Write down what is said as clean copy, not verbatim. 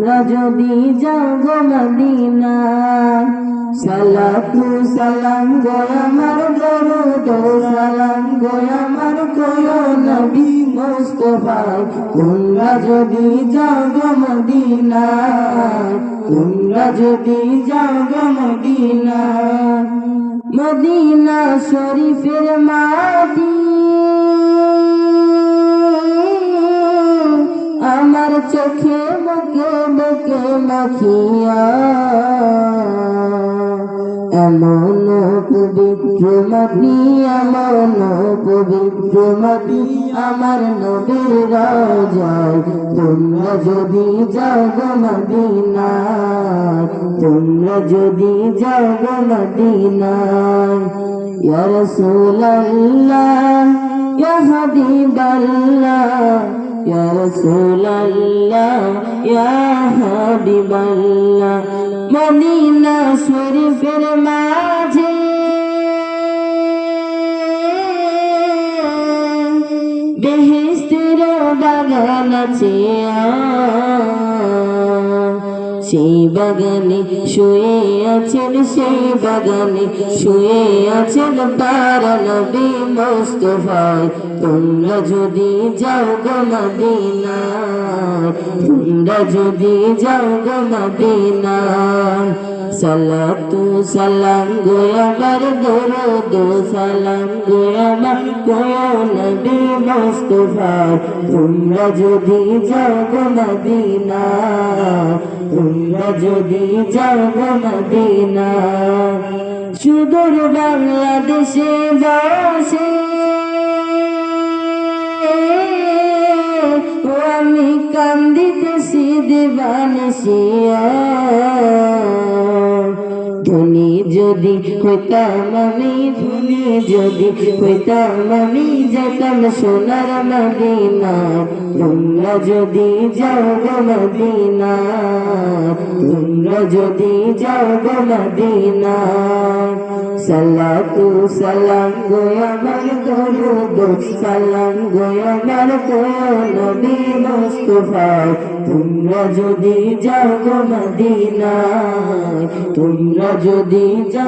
তোমরা যদি যাও গো মদিনায় সালাতু সালাম গো আমার দরুদ সালাম গো আমার কোয় নবী মুস্তাফায় তোমরা যদি যাও গো মদিনায় তোমরা যদি যাও গো মদিনায় মদিনা শরীফের মাটি আমার চোখে মুখে মুখে মাখিয়া এমন পবিত্র মাটি এমন পবিত্র মাটি আমার নবীর রওজায় তোমরা যদি যাও গো মদিনায় তোমরা যদি যাও গো মদিনায় ইয়া রাসূলুল্লাহ ইয়া হাবিবাল্লাহ ইয়া রাসূলুল্লাহ ইয়া হাবিবাল্লাহ মদিনা শরীফের মাঝে বেহেশতের বাগান আছে সেই বাগানে শুয়ে আছেন সেই বাগানে শুয়ে আছেন তার নবী মুস্তাফায় তোমরা যদি যাও গো মদিনায় তোমরা যদি যাও গো মদিনায় সালাতু সালাম গো আমার দরুদ সালাম গো আমার কোয় নবী মুস্তাফায় তোমরা যদি যাও গো মদিনায় তোমরা যদি যাও গো মদিনায় সুদূর বাংলাদেশে বসে আমি কান্দিতেছি দিবানিশিয়া ধনী যদি হইতাম আমি ধনী যদি হইতাম আমি যেতাম সোনার মদিনা তোমরা যদি যাও গো মদিনা তোমরা যদি যাও গো মদিনা সালাতু সালাম গো আমার দরুদ সালাম গো আমার কোয় নবী মুস্তাফায় তোমরা যদি যাও গো মদিনায় তোমরা যদি যাও